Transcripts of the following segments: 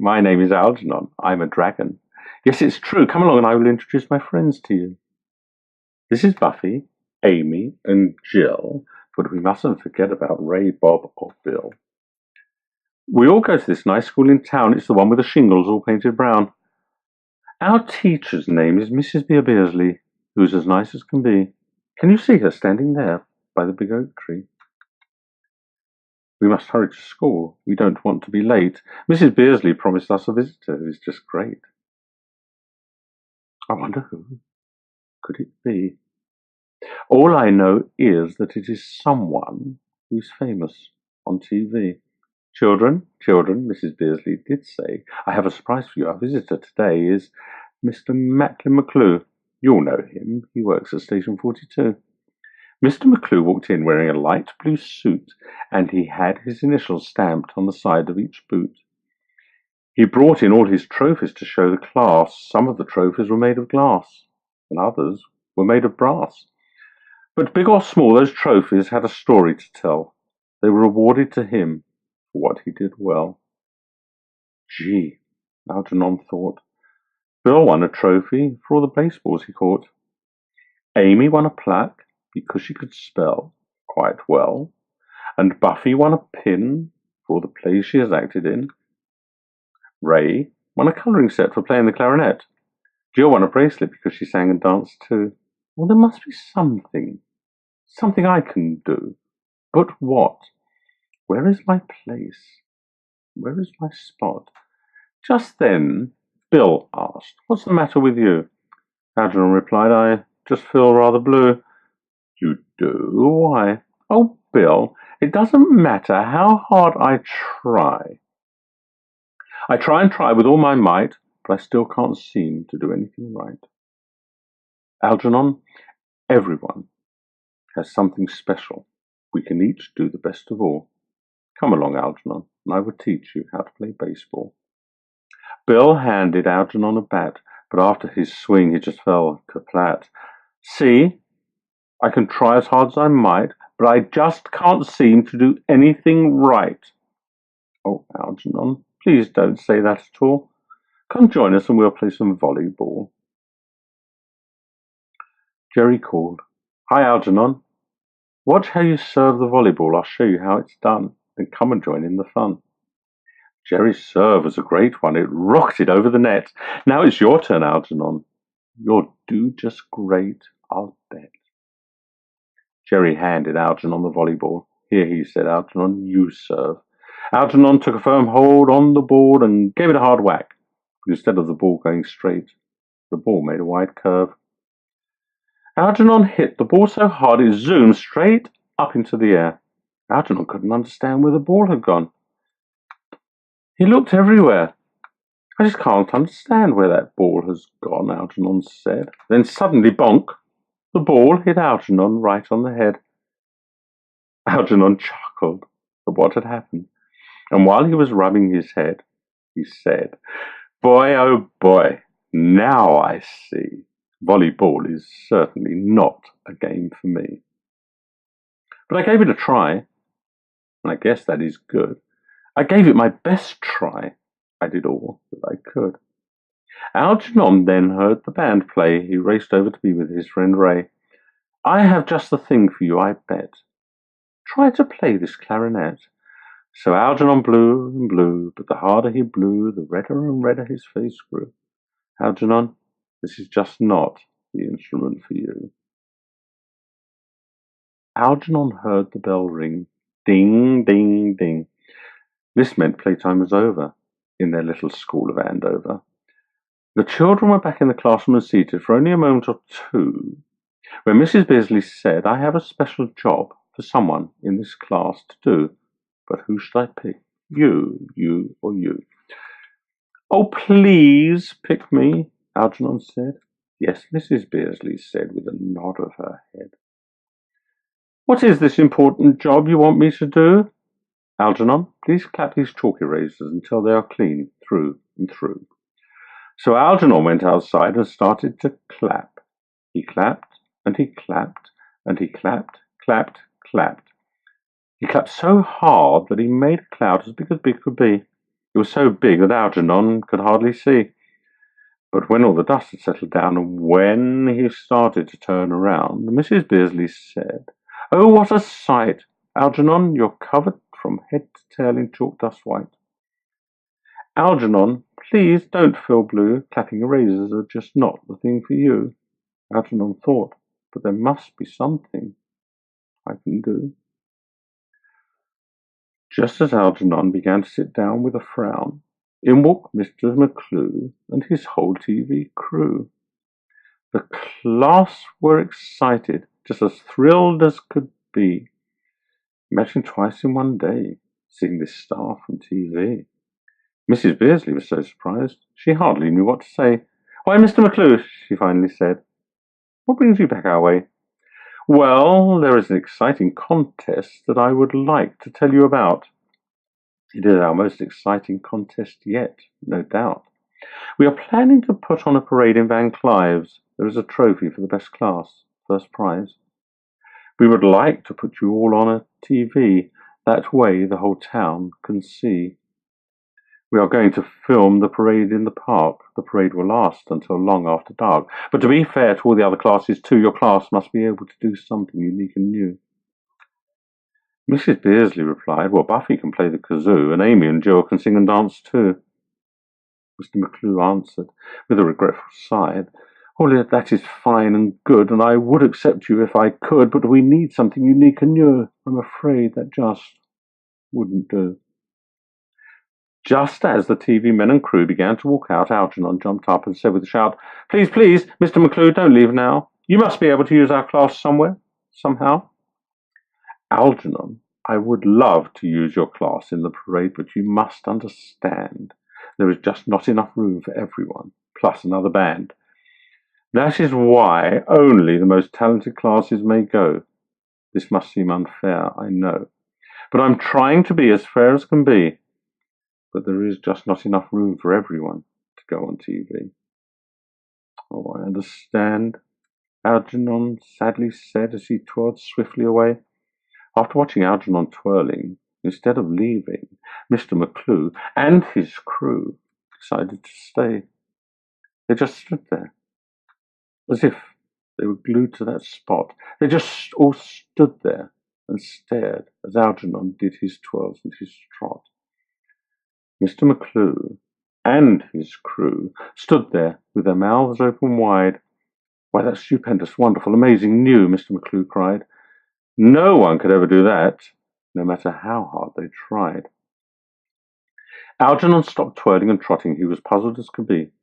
My name is Algenon. I'm a dragon. Yes, it's true. Come along and I will introduce my friends to you. This is Buffy, Amy, and Jill, but we mustn't forget about Ray, Bob, or Bill. We all go to this nice school in town. It's the one with the shingles all painted brown. Our teacher's name is Mrs. Beersley, who's as nice as can be. Can you see her standing there by the big oak tree? We must hurry to school. We don't want to be late. Mrs. Beersley promised us a visitor who is just great. I wonder who could it be? All I know is that it is someone who's famous on TV. Children, Mrs. Beersley did say, I have a surprise for you. Our visitor today is Mr. Macklin McClue. You'll know him. He works at Station 42. Mr. McClue walked in wearing a light blue suit, and he had his initials stamped on the side of each boot. He brought in all his trophies to show the class. Some of the trophies were made of glass, and others were made of brass. But big or small, those trophies had a story to tell. They were awarded to him for what he did well. Gee, Algernon thought. Bill won a trophy for all the baseballs he caught. Amy won a plaque because she could spell quite well, and Buffy won a pin for all the plays she has acted in. Ray won a colouring set for playing the clarinet. Jill won a bracelet because she sang and danced too. Well, there must be something I can do. But what? Where is my place? Where is my spot? Just then, Bill asked, What's the matter with you? Algernon replied, I just feel rather blue. You do? Why? Oh, Bill, it doesn't matter how hard I try. I try and try with all my might, but I still can't seem to do anything right. Algernon, everyone has something special. We can each do the best of all. Come along, Algernon, and I will teach you how to play baseball. Bill handed Algernon a bat, but after his swing he just fell kaplat. See, I can try as hard as I might, but I just can't seem to do anything right. Oh, Algernon, please don't say that at all. Come join us and we'll play some volleyball. Jerry called, Hi, Algernon. Watch how you serve the volleyball. I'll show you how it's done. Then come and join in the fun. Jerry's serve was a great one. It rocketed over the net. Now it's your turn, Algernon. You'll do just great, I'll bet. Jerry handed Algernon the volleyball. Here, he said, Algernon, you serve. Algernon took a firm hold on the board and gave it a hard whack. But instead of the ball going straight, the ball made a wide curve. Algernon hit the ball so hard it zoomed straight up into the air. Algernon couldn't understand where the ball had gone. He looked everywhere. I just can't understand where that ball has gone, Algernon said. Then suddenly, bonk, the ball hit Algernon right on the head. Algernon chuckled at what had happened, and while he was rubbing his head, he said, Boy, oh boy, now I see. Volleyball is certainly not a game for me. But I gave it a try, and I guess that is good. I gave it my best try. I did all that I could. Algernon then heard the band play. He raced over to be with his friend Ray. I have just the thing for you, I bet. Try to play this clarinet. So Algernon blew and blew, but the harder he blew, the redder and redder his face grew. Algernon, this is just not the instrument for you. Algernon heard the bell ring. Ding, ding, ding. This meant playtime was over in their little school of Andover. The children were back in the classroom and seated for only a moment or two when Mrs. Beersley said, I have a special job for someone in this class to do, but who should I pick? You, or you? Oh, please pick me, Algernon said. Yes, Mrs. Beersley said with a nod of her head. What is this important job you want me to do? Algernon, please clap these chalk erasers until they are clean through and through. So Algernon went outside and started to clap. He clapped, and he clapped, and he clapped, clapped, clapped. He clapped so hard that he made a cloud as big could be. It was so big that Algernon could hardly see. But when all the dust had settled down, and when he started to turn around, Mrs. Beasley said, "Oh, what a sight! Algernon, you're covered from head to tail in chalk dust white." "Algernon, please don't feel blue. Clapping erasers are just not the thing for you." Algernon thought, "But there must be something I can do." Just as Algernon began to sit down with a frown, in walked Mr. McClue and his whole TV crew. The class were excited, just as thrilled as could be. Imagine twice in one day, seeing this star from TV. Mrs. Beasley was so surprised, she hardly knew what to say. "Why, Mr. McClue," she finally said, "what brings you back our way?" "Well, there is an exciting contest that I would like to tell you about." "It is our most exciting contest yet, no doubt. We are planning to put on a parade in Van Clive's. There is a trophy for the best class, first prize. We would like to put you all on a TV. That way the whole town can see. We are going to film the parade in the park. The parade will last until long after dark. But to be fair to all the other classes too, your class must be able to do something unique and new." Mrs. Beasley replied, "Well, Buffy can play the kazoo, and Amy and Jill can sing and dance too." Mr. McClue answered, with a regretful sigh, "Oh, that is fine and good, and I would accept you if I could, but we need something unique and new. I'm afraid that just wouldn't do." Just as the TV men and crew began to walk out, Algernon jumped up and said with a shout, "Please, please, Mr. McClue, don't leave now. You must be able to use our class somewhere, somehow." "Algernon, I would love to use your class in the parade, but you must understand there is just not enough room for everyone, plus another band. That is why only the most talented classes may go. This must seem unfair, I know, but I'm trying to be as fair as can be. But there is just not enough room for everyone to go on TV." "Oh, I understand," Algernon sadly said as he twirled swiftly away. After watching Algernon twirling, instead of leaving, Mr. McClue and his crew decided to stay. They just stood there, as if they were glued to that spot. They just all stood there and stared as Algernon did his twirls and his trot. Mr. McClue and his crew stood there with their mouths open wide. "Why, that's stupendous, wonderful, amazing, new," Mr. McClue cried. "No one could ever do that, no matter how hard they tried." Algernon stopped twirling and trotting. He was puzzled as could be.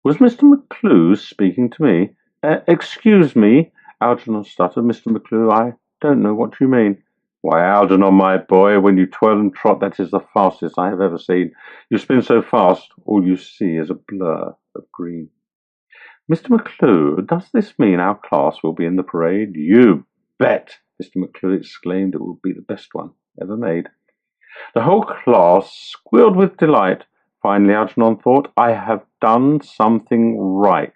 Was Mr. McClue speaking to me? Excuse me," Algernon stuttered. "Mr. McClue, I don't know what you mean." "Why, Algernon, my boy, when you twirl and trot, that is the fastest I have ever seen. You spin so fast, all you see is a blur of green." "Mr. McClue, does this mean our class will be in the parade?" "You bet," Mr. McClue exclaimed. "It will be the best one ever made." The whole class squealed with delight. Finally, Algernon thought, "I have done something right."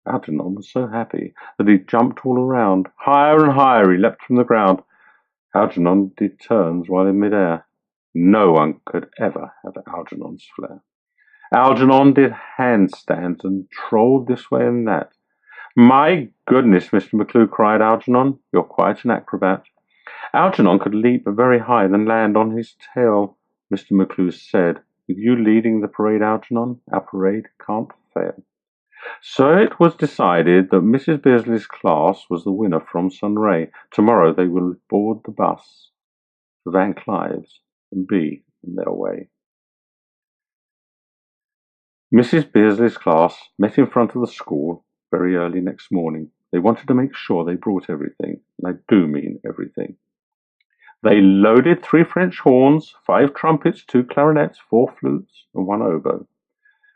Algernon was so happy that he jumped all around. Higher and higher he leapt from the ground. Algernon did turns while in midair. No one could ever have Algernon's flair. Algernon did handstands and trolled this way and that. "My goodness, Mr. McClue," cried Algernon, "you're quite an acrobat." Algernon could leap very high, then land on his tail. Mr. McClue said, "With you leading the parade, Algernon, our parade can't fail." So it was decided that Mrs. Beasley's class was the winner from Sunray. Tomorrow they will board the bus for Van Clive's and be on their way. Mrs. Beasley's class met in front of the school very early next morning. They wanted to make sure they brought everything, and I do mean everything. They loaded 3 French horns, 5 trumpets, 2 clarinets, 4 flutes, and 1 oboe.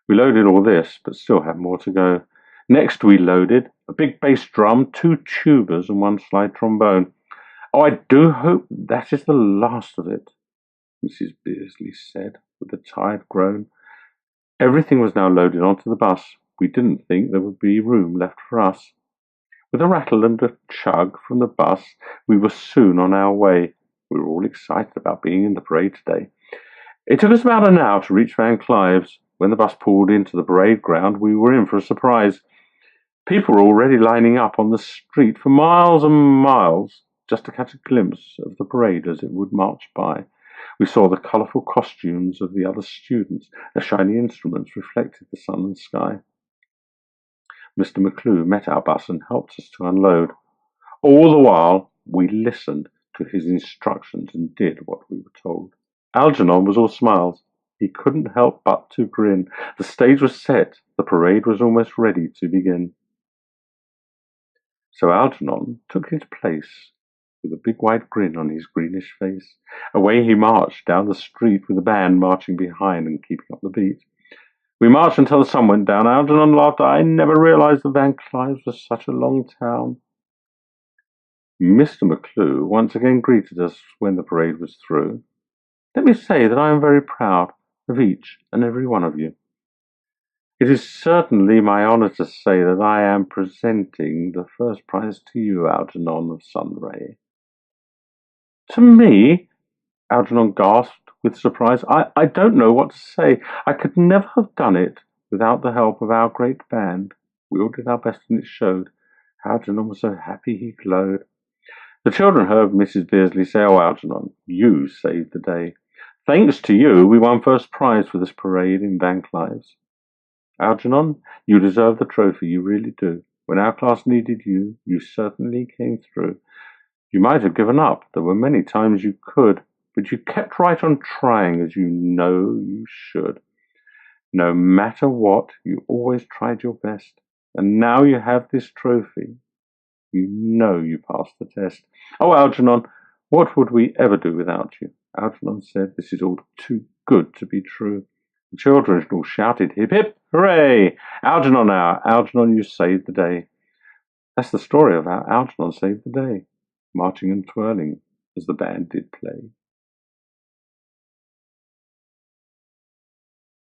We loaded all this, but still had more to go. Next we loaded a big bass drum, 2 tubas, and 1 slide trombone. "Oh, I do hope that is the last of it," Mrs. Beasley said with a tired groan. Everything was now loaded onto the bus. We didn't think there would be room left for us. With a rattle and a chug from the bus, we were soon on our way. We were all excited about being in the parade today. It took us about an hour to reach Van Clive's. When the bus pulled into the parade ground, we were in for a surprise. People were already lining up on the street for miles and miles just to catch a glimpse of the parade as it would march by. We saw the colourful costumes of the other students. Their shiny instruments reflected the sun and sky. Mr. McClue met our bus and helped us to unload. All the while, we listened to his instructions and did what we were told. Algenon was all smiles. He couldn't help but to grin. The stage was set. The parade was almost ready to begin. So Algernon took his place with a big wide grin on his greenish face. Away he marched down the street with the band marching behind and keeping up the beat. We marched until the sun went down. Algernon laughed. I never realized that Van Clive's was such a long town. Mr. McClue once again greeted us when the parade was through. Let me say that I am very proud of each and every one of you. It is certainly my honour to say that I am presenting the first prize to you, Algenon of Sunray. To me? Algernon gasped with surprise. I don't know what to say. I could never have done it without the help of our great band. We all did our best and it showed. Algernon was so happy he glowed. The children heard Mrs. Beardsley say, Oh, Algernon, you saved the day. Thanks to you, we won first prize for this parade in Van Clive's. Algernon, you deserve the trophy, you really do. When our class needed you, you certainly came through. You might have given up. There were many times you could, but you kept right on trying as you know you should. No matter what, you always tried your best. And now you have this trophy. You know you passed the test. Oh, Algernon, what would we ever do without you? Algernon said, This is all too good to be true. The children all shouted, Hip, hip, hooray! Algernon now, Algernon, you saved the day. That's the story of how Algernon saved the day, marching and twirling as the band did play.